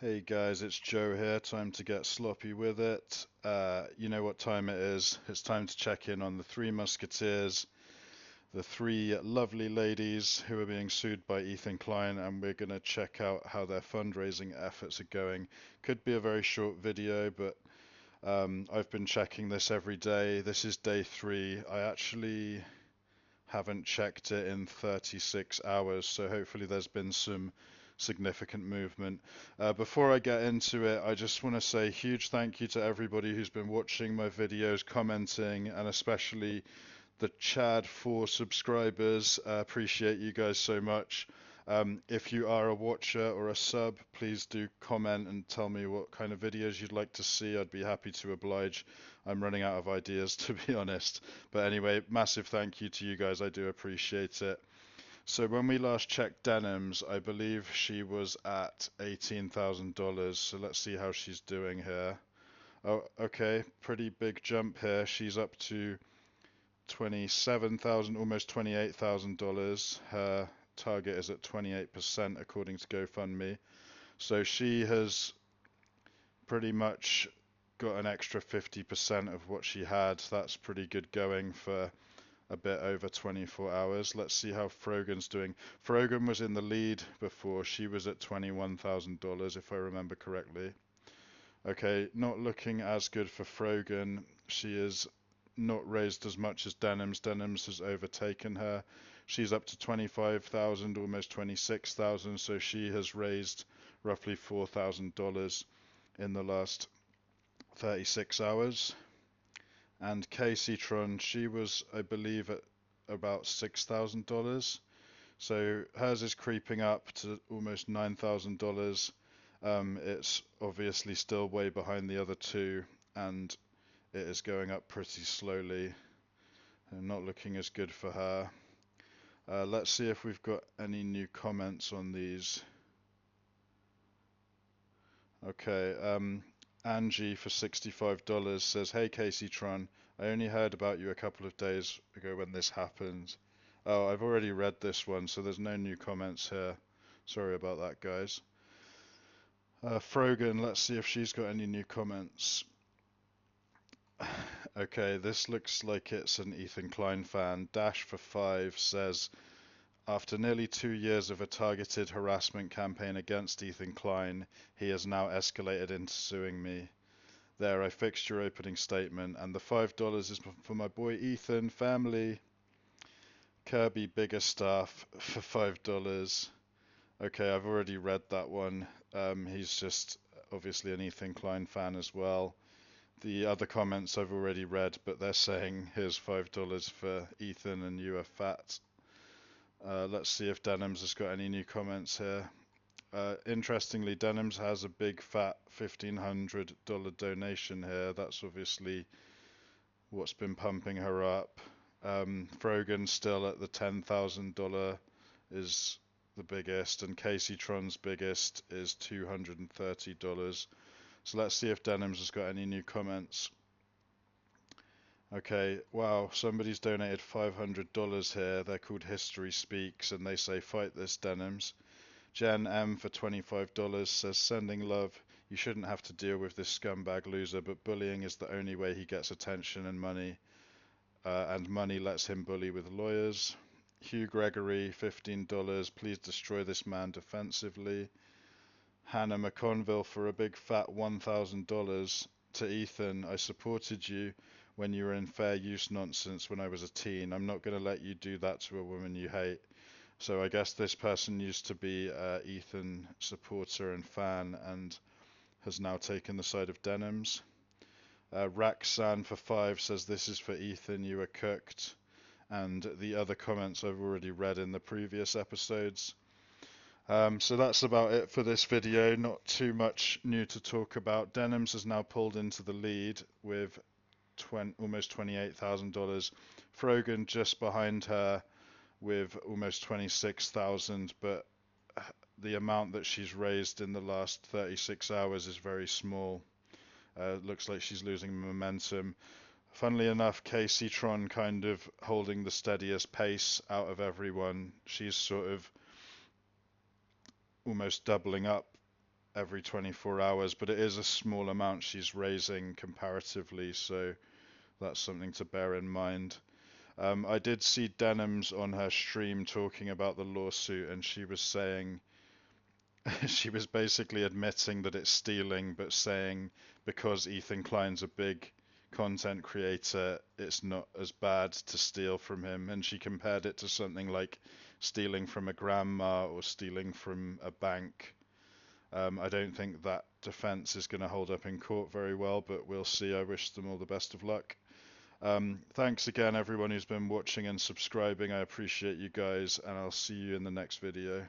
Hey guys, it's Joe here. Time to get sloppy with it. You know what time it is. It's time to check in on the Three Musketeers, the three lovely ladies who are being sued by Ethan Klein, and we're going to check out how their fundraising efforts are going. Could be a very short video, but I've been checking this every day. This is day 3. I actually haven't checked it in 36 hours, so hopefully there's been some significant movement. Before I get into it, I just want to say huge thank you to everybody who's been watching my videos, commenting, and especially the Chad 4 subscribers. Appreciate you guys so much. If you are a watcher or a sub, please do comment and tell me what kind of videos you'd like to see. I'd be happy to oblige. I'm running out of ideas, to be honest. But anyway, massive thank you to you guys. I do appreciate it. So when we last checked Denims, I believe she was at $18,000. So let's see how she's doing here. Oh, okay, pretty big jump here. She's up to 27,000, almost $28,000. Her target is at 28% according to GoFundMe. So she has pretty much got an extra 50% of what she had. That's pretty good going for a bit over 24 hours. Let's see how Frogan's doing. Frogan was in the lead before. She was at $21,000 if I remember correctly. Okay, not looking as good for Frogan. She is not raised as much as Denims. Denims has overtaken her. She's up to 25,000, almost 26,000, so she has raised roughly $4,000 in the last 36 hours. And Kaceytron, she was, I believe, at about $6,000. So hers is creeping up to almost $9,000. It's obviously still way behind the other two, and it is going up pretty slowly and not looking as good for her. Let's see if we've got any new comments on these. Okay, Angie for $65 says, "Hey Kaceytron, I only heard about you a couple of days ago when this happened." Oh, I've already read this one, so there's no new comments here. Sorry about that, guys. Frogan, let's see if she's got any new comments. Okay, this looks like it's an Ethan Klein fan. Dash for 5 says, after nearly 2 years of a targeted harassment campaign against Ethan Klein, he has now escalated into suing me. There, I fixed your opening statement, and the $5 is for my boy Ethan, family. Kirby, bigger staff for $5. Okay, I've already read that one. He's just obviously an Ethan Klein fan as well. The other comments I've already read, but they're saying here's $5 for Ethan and you are fat. Let's see if Denims has got any new comments here. Interestingly, Denims has a big fat $1,500 donation here. That's obviously what's been pumping her up. Frogan still at the $10,000 is the biggest, and Kaceytron's biggest is $230. So let's see if Denims has got any new comments. Okay, wow, somebody's donated $500 here. They're called History Speaks, and they say, fight this, Denims. Jen M for $25 says, sending love. You shouldn't have to deal with this scumbag loser, but bullying is the only way he gets attention and money lets him bully with lawyers. Hugh Gregory, $15. Please destroy this man defensively. Hannah McConville for a big fat $1,000. To Ethan, I supported you when you were in fair use nonsense when I was a teen. I'm not going to let you do that to a woman you hate. So I guess this person used to be Ethan supporter and fan and has now taken the side of Denims. Raxan for 5 says, this is for Ethan, you are cooked. And the other comments I've already read in the previous episodes. So that's about it for this video. Not too much new to talk about. Denims has now pulled into the lead with almost $28,000. Frogan just behind her with almost 26,000, but the amount that she's raised in the last 36 hours is very small. Looks like she's losing momentum. Funnily enough, Kaceytron kind of holding the steadiest pace out of everyone. She's sort of almost doubling up every 24 hours, but it is a small amount she's raising comparatively, so that's something to bear in mind. I did see Denims on her stream talking about the lawsuit, and she was saying, she was basically admitting that it's stealing, but saying because Ethan Klein's a big content creator, it's not as bad to steal from him. And she compared it to something like stealing from a grandma or stealing from a bank. I don't think that defense is going to hold up in court very well, but we'll see. I wish them all the best of luck. Thanks again, everyone who's been watching and subscribing. I appreciate you guys, and I'll see you in the next video.